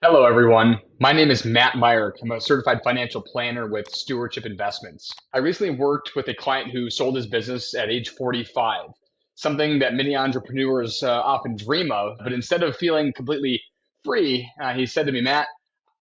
Hello, everyone. My name is Matt Meyer. I'm a certified financial planner with Stewardship Investments. I recently worked with a client who sold his business at age 45, something that many entrepreneurs often dream of. But instead of feeling completely free, he said to me, Matt,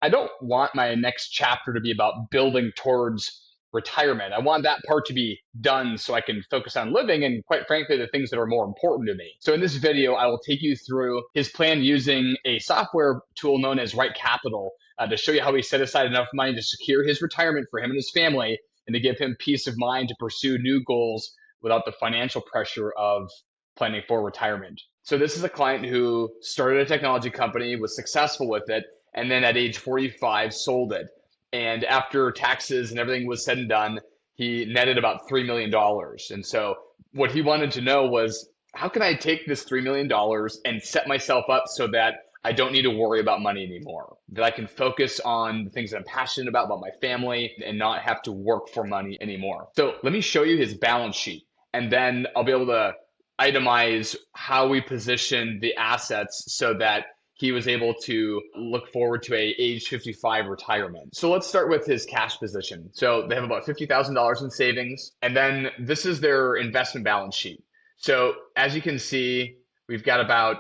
I don't want my next chapter to be about building towards retirement. I want that part to be done so I can focus on living and, quite frankly, the things that are more important to me. So in this video, I will take you through his plan using a software tool known as RightCapital to show you how he set aside enough money to secure his retirement for him and his family and to give him peace of mind to pursue new goals without the financial pressure of planning for retirement. So this is a client who started a technology company, was successful with it, and then at age 45 sold it. And after taxes and everything was said and done, he netted about $3 million. And so what he wanted to know was, how can I take this $3 million and set myself up so that I don't need to worry about money anymore, that I can focus on the things that I'm passionate about my family, and not have to work for money anymore. So let me show you his balance sheet, and then I'll be able to itemize how we position the assets so that he was able to look forward to a age 55 retirement. So let's start with his cash position. So they have about $50,000 in savings, and then this is their investment balance sheet. So as you can see, we've got about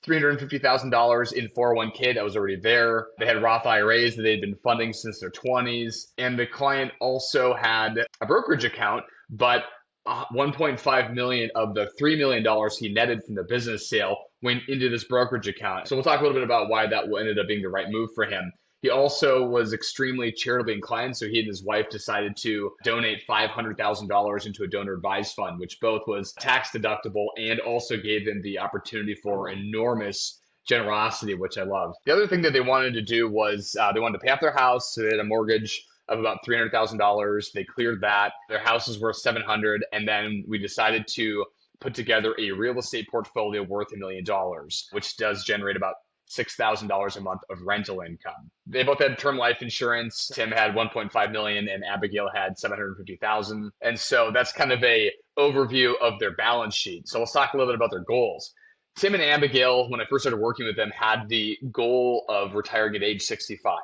$350,000 in 401k that was already there. They had Roth IRAs that they'd been funding since their 20s. And the client also had a brokerage account, but 1.5 million of the $3 million he netted from the business sale went into this brokerage account. So we'll talk a little bit about why that ended up being the right move for him. He also was extremely charitably inclined, so he and his wife decided to donate $500,000 into a donor advised fund, which both was tax deductible and also gave them the opportunity for enormous generosity, which I love. The other thing that they wanted to do was they wanted to pay off their house. So they had a mortgage of about $300,000. They cleared that. Their house is worth $700,000, and then we decided to put together a real estate portfolio worth $1 million, which does generate about $6,000 a month of rental income. They both had term life insurance. Tim had 1.5 million and Abigail had 750,000. And so that's kind of a overview of their balance sheet. So let's talk a little bit about their goals. Tim and Abigail, when I first started working with them, had the goal of retiring at age 65.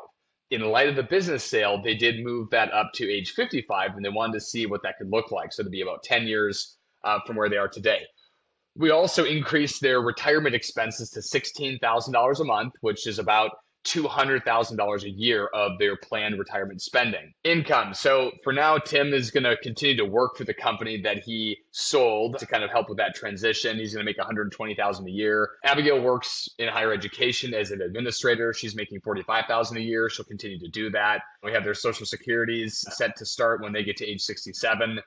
In light of the business sale, they did move that up to age 55, and they wanted to see what that could look like. So to be about 10 years from where they are today. We also increased their retirement expenses to $16,000 a month, which is about $200,000 a year of their planned retirement spending. Income. So for now, Tim is going to continue to work for the company that he sold to kind of help with that transition. He's going to make $120,000 a year. Abigail works in higher education as an administrator. She's making $45,000 a year. She'll continue to do that. We have their Social Securities set to start when they get to age 67.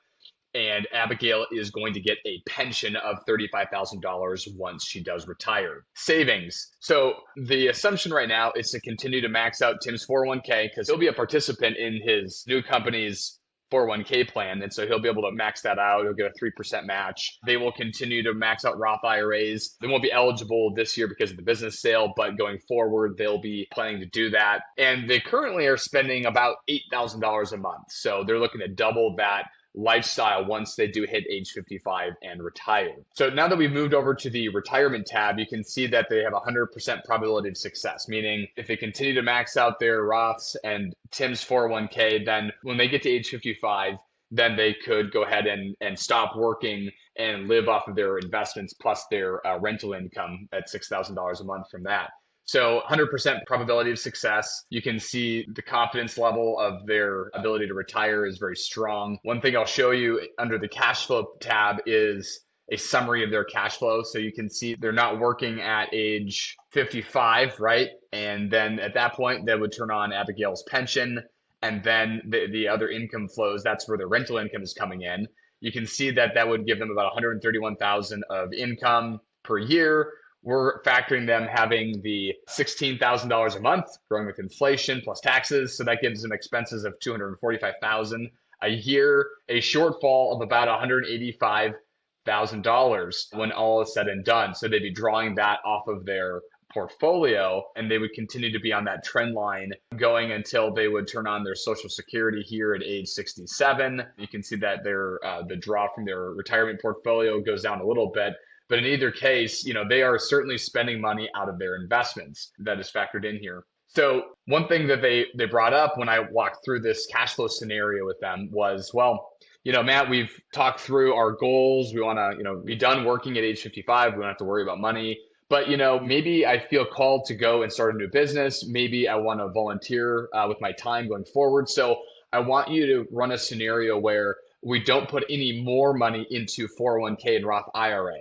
And Abigail is going to get a pension of $35,000 once she does retire. Savings. So the assumption right now is to continue to max out Tim's 401k because he'll be a participant in his new company's 401k plan. And so he'll be able to max that out. He'll get a 3% match. They will continue to max out Roth IRAs. They won't be eligible this year because of the business sale, but going forward, they'll be planning to do that. And they currently are spending about $8,000 a month. So they're looking to double that lifestyle once they do hit age 55 and retire. So now that we've moved over to the retirement tab, you can see that they have a 100% probability of success, meaning if they continue to max out their Roths and Tim's 401k, then when they get to age 55, then they could go ahead and stop working and live off of their investments plus their rental income at $6,000 a month from that. So 100% probability of success. You can see the confidence level of their ability to retire is very strong. One thing I'll show you under the cash flow tab is a summary of their cash flow. So you can see they're not working at age 55, right? And then at that point, they would turn on Abigail's pension. And then the other income flows, that's where the rental income is coming in. You can see that that would give them about $131,000 of income per year. We're factoring them having the $16,000 a month growing with inflation plus taxes. So that gives them expenses of $245,000 a year, a shortfall of about $185,000 when all is said and done. So they'd be drawing that off of their portfolio, and they would continue to be on that trend line going until they would turn on their Social Security here at age 67. You can see that their the draw from their retirement portfolio goes down a little bit, But in either case, they are certainly spending money out of their investments. That is factored in here. So one thing that they brought up when I walked through this cash flow scenario with them was, well, Matt, we've talked through our goals. We want to, be done working at age 55. We don't have to worry about money. But, maybe I feel called to go and start a new business. Maybe I want to volunteer with my time going forward. So I want you to run a scenario where we don't put any more money into 401k and Roth IRA.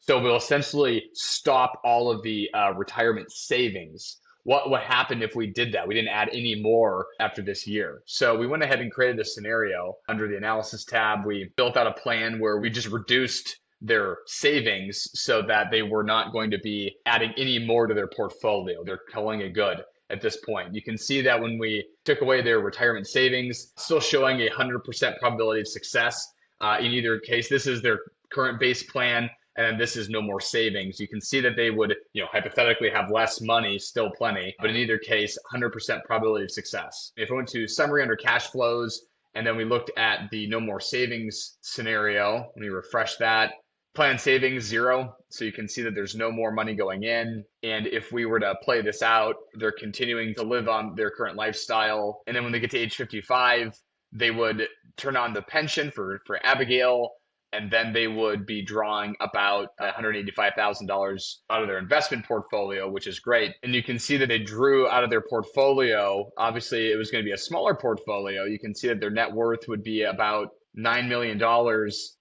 So we'll essentially stop all of the retirement savings. What happened if we did that? We didn't add any more after this year. So we went ahead and created a scenario under the analysis tab. We built out a plan where we just reduced their savings so that they were not going to be adding any more to their portfolio. They're calling it good at this point. You can see that when we took away their retirement savings, still showing 100% probability of success. In either case, this is their current base plan, and this is no more savings. You can see that they would, hypothetically have less money, still plenty, but in either case, 100% probability of success. If we went to summary under cash flows, and then we looked at the no more savings scenario, let me refresh that. Planned savings, 0. So you can see that there's no more money going in. And if we were to play this out, they're continuing to live on their current lifestyle. And then when they get to age 55, they would turn on the pension for Abigail, and then they would be drawing about $185,000 out of their investment portfolio, which is great. And you can see that they drew out of their portfolio. Obviously, it was going to be a smaller portfolio. You can see that their net worth would be about $9 million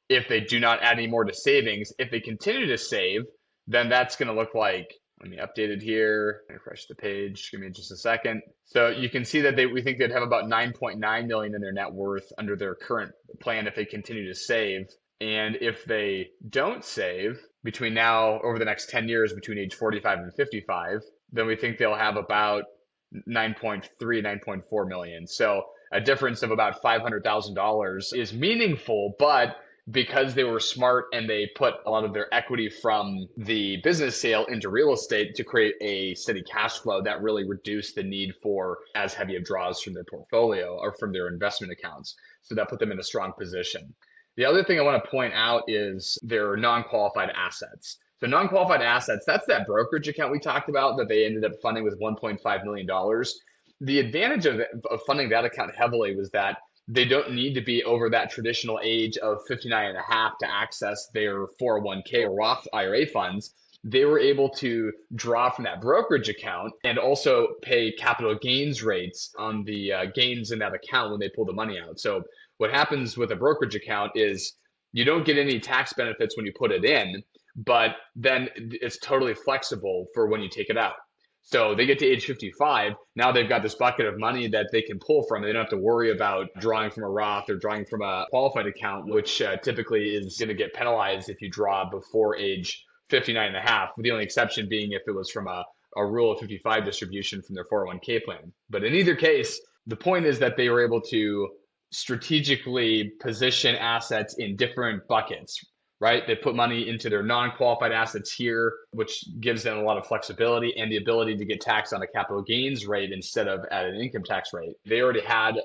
if they do not add any more to savings. If they continue to save, then that's going to look like, let me update it here, refresh the page, give me just a second. So you can see that we think they'd have about 9.9 million in their net worth under their current plan if they continue to save. And if they don't save between now over the next 10 years, between age 45 and 55, then we think they'll have about 9.3, 9.4 million. So a difference of about $500,000 is meaningful, but because they were smart and they put a lot of their equity from the business sale into real estate to create a steady cash flow, that really reduced the need for as heavy of draws from their portfolio or from their investment accounts. So that put them in a strong position. The other thing I want to point out is their non-qualified assets. So non-qualified assets, that's that brokerage account we talked about that they ended up funding with $1.5 million. The advantage of funding that account heavily was that they don't need to be over that traditional age of 59 and a half to access their 401k or Roth IRA funds. They were able to draw from that brokerage account and also pay capital gains rates on the gains in that account when they pull the money out. So what happens with a brokerage account is you don't get any tax benefits when you put it in, but then it's totally flexible for when you take it out. So they get to age 55, now they've got this bucket of money that they can pull from. They don't have to worry about drawing from a Roth or drawing from a qualified account, which typically is going to get penalized if you draw before age 59 and a half, with the only exception being if it was from a rule of 55 distribution from their 401k plan. But in either case, the point is that they were able to strategically position assets in different buckets, right? They put money into their non-qualified assets here, which gives them a lot of flexibility and the ability to get taxed on a capital gains rate instead of at an income tax rate. They already had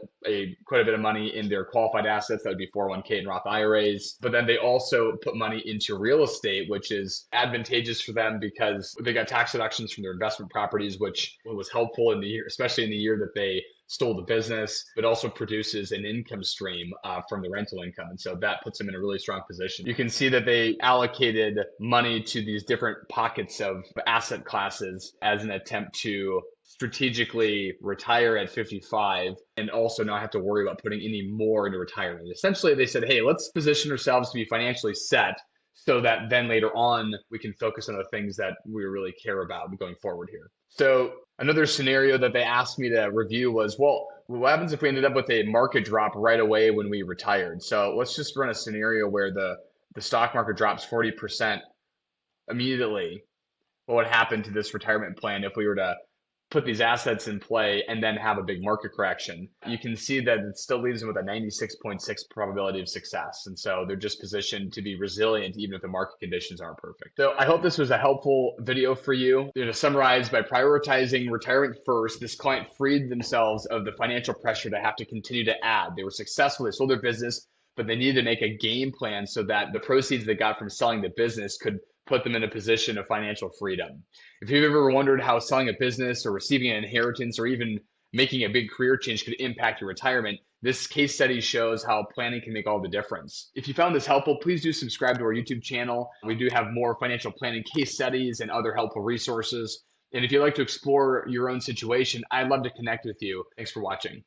quite a bit of money in their qualified assets. That would be 401k and Roth IRAs. But then they also put money into real estate, which is advantageous for them because they got tax deductions from their investment properties, which was helpful in the year, especially in the year that they stole the business, but also produces an income stream from the rental income. And so that puts them in a really strong position. You can see that they allocated money to these different pockets of asset classes as an attempt to strategically retire at 55 and also not have to worry about putting any more into retirement. Essentially, they said, hey, let's position ourselves to be financially set so that then later on we can focus on the things that we really care about going forward here. So another scenario that they asked me to review was, well, what happens if we ended up with a market drop right away when we retired? So let's just run a scenario where the stock market drops 40% immediately. What would happen to this retirement plan if we were to put these assets in play and then have a big market correction? You can see that it still leaves them with a 96.6 probability of success. And so they're just positioned to be resilient even if the market conditions aren't perfect. So I hope this was a helpful video for you. To summarize, by prioritizing retirement first, this client freed themselves of the financial pressure to have to continue to add. They were successful. They sold their business, but they needed to make a game plan so that the proceeds they got from selling the business could put them in a position of financial freedom. If you've ever wondered how selling a business or receiving an inheritance or even making a big career change could impact your retirement, this case study shows how planning can make all the difference. If you found this helpful, please do subscribe to our YouTube channel. We do have more financial planning case studies and other helpful resources. And if you'd like to explore your own situation, I'd love to connect with you. Thanks for watching.